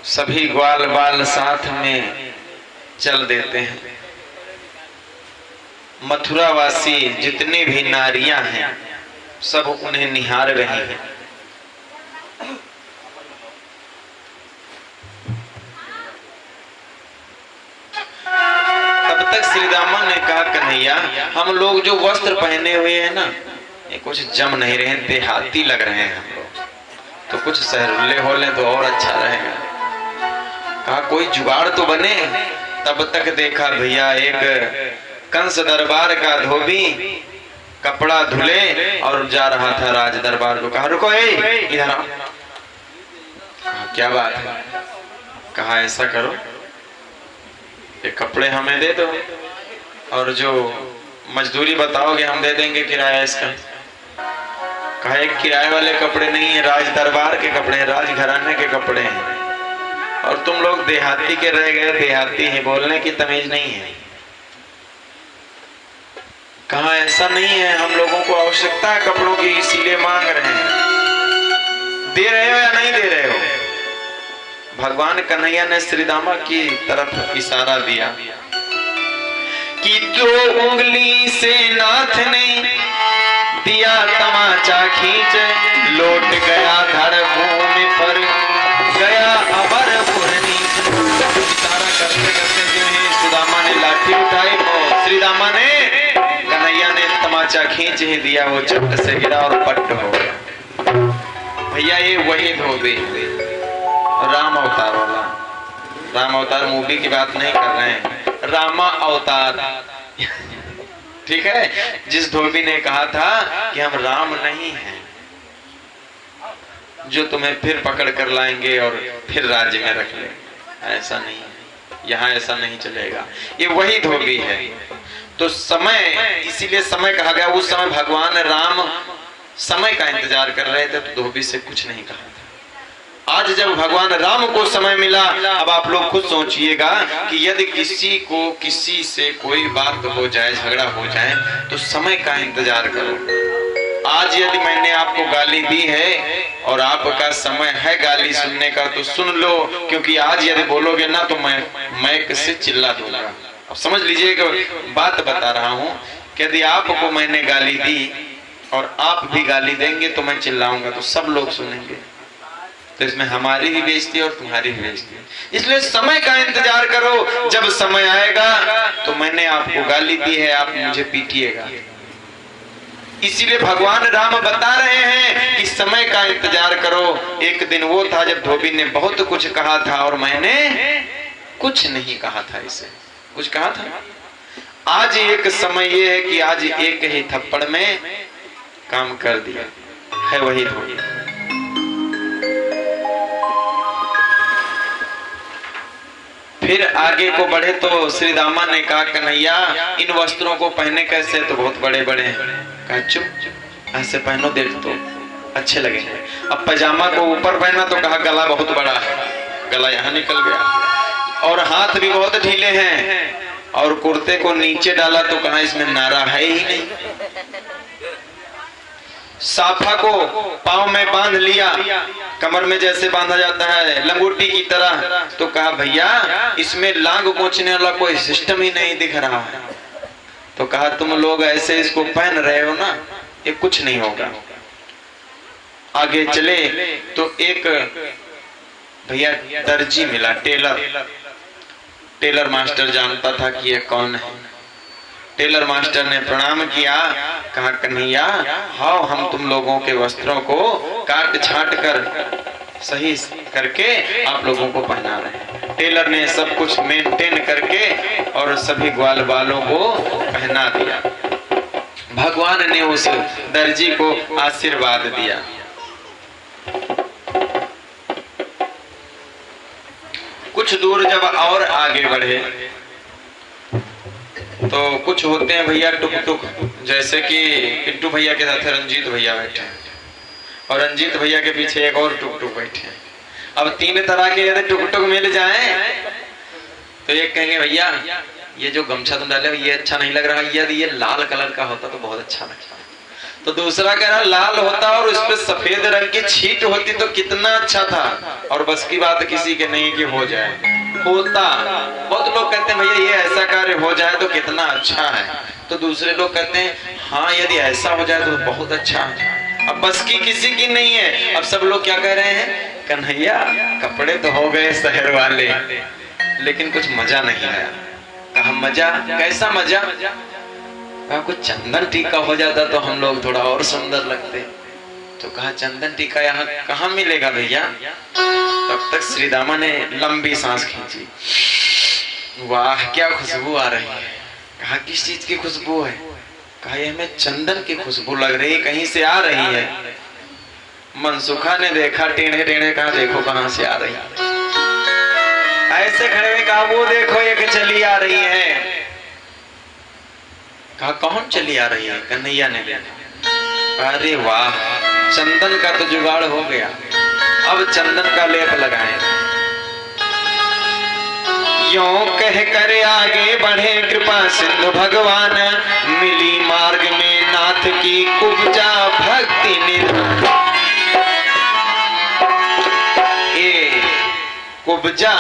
सभी ग्वाल बाल साथ में चल देते हैं। मथुरावासी जितनी भी नारियां हैं सब उन्हें निहार रही हैं। तब तक श्री दामा ने कहा, कन्हैया हम लोग जो वस्त्र पहने हुए हैं ना, ये कुछ जम नहीं रहे, देहाती लग रहे हैं हम लोग, तो कुछ सहरुल्ले हो लें तो और अच्छा रहेगा। कहा कोई जुगाड़ तो बने। तब तक देखा भैया एक कंस दरबार का धोबी कपड़ा धुले और जा रहा था राज दरबार को। कहा रुको, इधर आओ। क्या बात है? कहा ऐसा करो, ये कपड़े हमें दे दो और जो मजदूरी बताओगे हम दे देंगे किराया इसका। कहा एक किराए वाले कपड़े नहीं है, राज दरबार के कपड़े हैं, राज घराने के कपड़े हैं, और तुम लोग देहाती के रह गए, देहाती हैं, बोलने की तमीज नहीं है। कहा ऐसा नहीं है, हम लोगों को आवश्यकता है कपड़ों की, इसीलिए मांग रहे हैं। दे रहे हो या नहीं दे रहे हो? भगवान कन्हैया ने श्री दामा की तरफ इशारा दिया कि 2 उंगली से नाथ ने दिया तमाचा खींच, लौट गया धड़ भूमि पर गया अमरपुर नीच। इशारा करते करते जो है सुदामा ने लाठी उठाई और श्री दामा ने कन्हैया ने तमाचा खींच ही दिया, वो चट से गिरा और पट्ट हो गया। भैया ये वही धोबी राम अवतार वाला, राम अवतार मूवी की बात नहीं कर रहे हैं, रामा अवतार ठीक है, जिस धोबी ने कहा था कि हम राम नहीं हैं जो तुम्हें फिर पकड़ कर लाएंगे और फिर राज्य में रख लेंगे। ऐसा नहीं है, यहाँ ऐसा नहीं चलेगा, ये वही धोबी है। तो समय, इसीलिए समय कहा गया, उस समय भगवान राम समय का इंतजार कर रहे थे तो धोबी से कुछ नहीं कहा था। आज जब भगवान राम को समय मिला, अब आप लोग खुद सोचिएगा कि यदि किसी को किसी से कोई बात हो जाए, झगड़ा हो जाए, तो समय का इंतजार करो। आज यदि मैंने आपको गाली दी है और आपका समय है गाली सुनने का तो सुन लो, क्योंकि आज यदि बोलोगे ना तो मैं किससे चिल्ला दूंगा। अब समझ लीजिए कि बात बता रहा हूँ कि यदि आपको मैंने गाली दी और आप भी गाली देंगे तो मैं चिल्लाऊंगा तो सब लोग सुनेंगे, तो इसमें हमारी भी बेइज्जती और तुम्हारी भी बेइज्जती। इसलिए समय का इंतजार करो, जब समय आएगा तो मैंने आपको गाली दी है, आप मुझे पीटिएगा। इसीलिए भगवान राम बता रहे हैं कि समय का इंतजार करो। एक दिन वो था जब धोबी ने बहुत कुछ कहा था और मैंने कुछ नहीं कहा था, इसे कुछ कहा था। आज एक समय ये है कि आज एक ही थप्पड़ में काम कर दिया है, वही धोबी। फिर आगे को बढ़े तो श्री दामा ने कहा कन्हैया इन वस्त्रों को पहने कैसे, तो बहुत बड़े बड़े हैं। कहा चुप, ऐसे पहनो देख तो अच्छे लगेंगे। अब पजामा को ऊपर पहना तो कहा गला बहुत बड़ा है, गला यहाँ निकल गया, और हाथ भी बहुत ढीले हैं, और कुर्ते को नीचे डाला तो कहा इसमें नारा है ही नहीं। साफा को पांव में बांध लिया, कमर में जैसे बांधा जाता है लंगोटी की तरह, तो कहा भैया इसमें लांग पोंछने वाला कोई सिस्टम ही नहीं दिख रहा है। तो कहा तुम लोग ऐसे इसको पहन रहे हो ना, ये कुछ नहीं होगा। आगे चले तो एक भैया दर्जी मिला, टेलर मास्टर जानता था कि ये कौन है। टेलर मास्टर ने प्रणाम किया, कहा कन्हैया हाँ हम तुम लोगों के वस्त्रों को काट छाट कर सही करके आप लोगों को पहना रहे हैं। टेलर ने सब कुछ मेंटेन करके और सभी ग्वाल बालों को पहना दिया। भगवान ने उस दर्जी को आशीर्वाद दिया। कुछ दूर जब और आगे बढ़े तो कुछ होते हैं भैया टुक टुक, जैसे कि पिंटू भैया के साथ रंजीत भैया बैठे हैं और रंजीत भैया के पीछे एक और टुक टुक बैठे हैं। अब 3 तरह के यदि टुक टुक मिल जाएं तो एक कहेंगे भैया ये जो गमछा तुम डाले हो ये अच्छा नहीं लग रहा, यदि ये लाल कलर का होता तो बहुत अच्छा लगता। तो दूसरा कह रहा लाल होता और उस पर सफेद रंग की छींट होती तो कितना अच्छा था। और बस की बात किसी के नहीं कि हो जाए, होता। बहुत लोग कहते हैं भैया ये ऐसा कार्य हो जाए तो कितना अच्छा है, तो दूसरे लोग कहते हैं हाँ यदि ऐसा हो जाए तो बहुत अच्छा है। अब बस की किसी की नहीं है। अब सब लोग क्या कह रहे हैं, कन्हैया कपड़े तो हो गए शहर वाले, लेकिन कुछ मजा नहीं आया। कहा मजा, कैसा मजा? कुछ चंदन टीका हो जाता तो हम लोग थोड़ा और सुंदर लगते। तो कहा चंदन टीका यहाँ कहाँ मिलेगा भैया? तब तक श्री दामा ने लंबी सांस खींची, वाह क्या खुशबू आ रही है। कहा किस चीज की खुशबू है? कहा ये हमें चंदन की खुशबू लग रही है, कहीं से आ रही है। मनसुखा ने देखा टेढ़े टेढ़े, कहा देखो कहां से आ रही है। ऐसे खड़े में कहा वो देखो एक चली आ रही है। कहा कौन चली आ रही है? कन्हैया ने। अरे वाह चंदन का तो जुगाड़ हो गया, अब चंदन का लेप लगाएं। यों कह कर आगे बढ़े कृपा सिंधु भगवान, मिली मार्ग में नाथ की कुब्जा भक्ति निधान। ये कुब्जा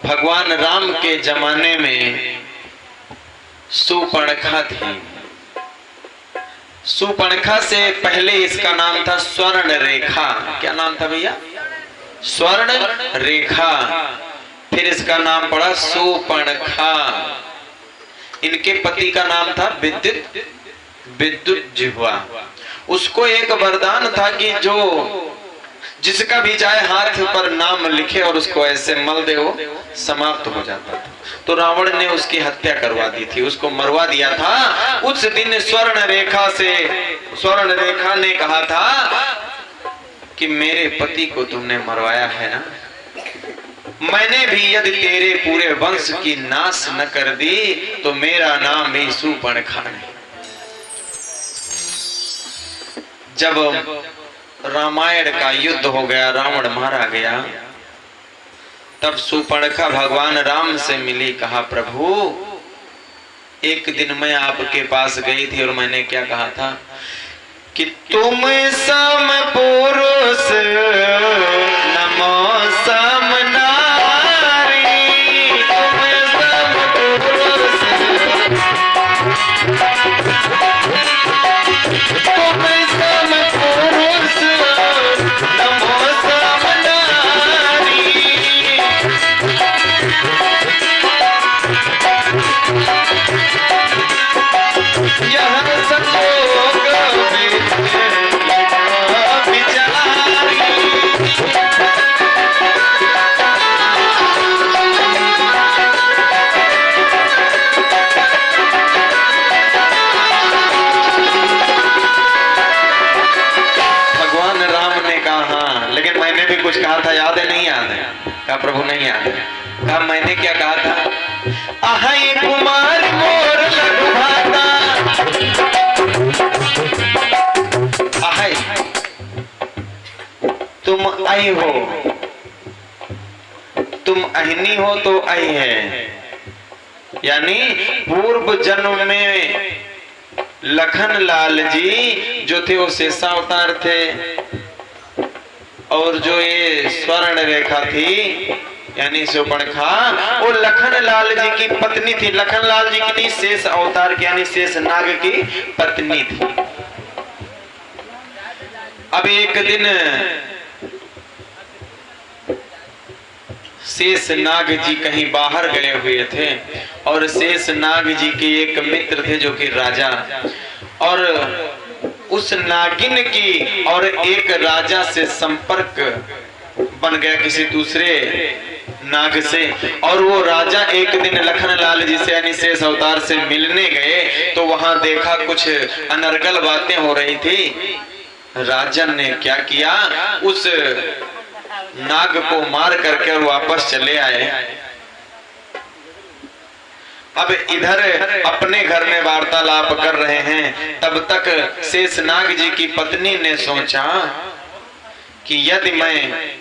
भगवान राम के जमाने में सुपर्णखा थी। सुपर्णखा से पहले इसका नाम था स्वर्ण रेखा। क्या नाम था भैया? स्वर्ण रेखा। फिर इसका नाम पड़ा सुपर्णखा। इनके पति का नाम था विद्युत जिह्वा। उसको एक वरदान था कि जो जिसका भी चाहे हाथ पर नाम लिखे और उसको ऐसे मल दे वो समाप्त हो जाता था। तो रावण ने उसकी हत्या करवा दी थी, उसको मरवा दिया था। उस दिन स्वर्ण रेखा ने कहा था कि मेरे पति को तुमने मरवाया है ना, मैंने भी यदि तेरे पूरे वंश की नाश न कर दी तो मेरा नाम भी सुपर्णखा नहीं। जब रामायण का युद्ध हो गया, रावण मारा गया, तब सुपर्णखा भगवान राम से मिली। कहा प्रभु एक दिन मैं आपके पास गई थी और मैंने क्या कहा था कि तुम सम पुरुष नमो सम नारी, तुम सम पुरुष, तुम सम पुरुष नमो सम नारी। यह संयोग कुछ कहा था, याद है? नहीं याद है? कहा प्रभु नहीं याद है। कहा मैंने क्या कहा था? आहै कुमार मोर लघु भाता, आहै तुम आई हो, तुम अहिनी हो तो आई है। यानी पूर्व जन्म में लखन लाल जी जो थे वो शेषावतार थे, और जो ये स्वर्ण रेखा थी यानी सुपर्णखा वो लखन लाल जी की पत्नी थी। लखन लाल जी की शेष अवतार की यानी शेष नाग की पत्नी थी। अब एक दिन शेष नाग जी कहीं बाहर गए हुए थे और शेष नाग जी के एक मित्र थे जो कि राजा, और उस नागिन की और एक राजा से संपर्क बन गया किसी दूसरे नाग से, और वो राजा एक दिन लखन लाल जी से यानी शेष अवतार से मिलने गए तो वहां देखा कुछ अनर्गल बातें हो रही थी। राजन ने क्या किया, उस नाग को मार करके और वापस चले आए। अब इधर अपने घर में वार्तालाप कर रहे हैं, तब तक शेषनाग जी की पत्नी ने सोचा कि यदि मैं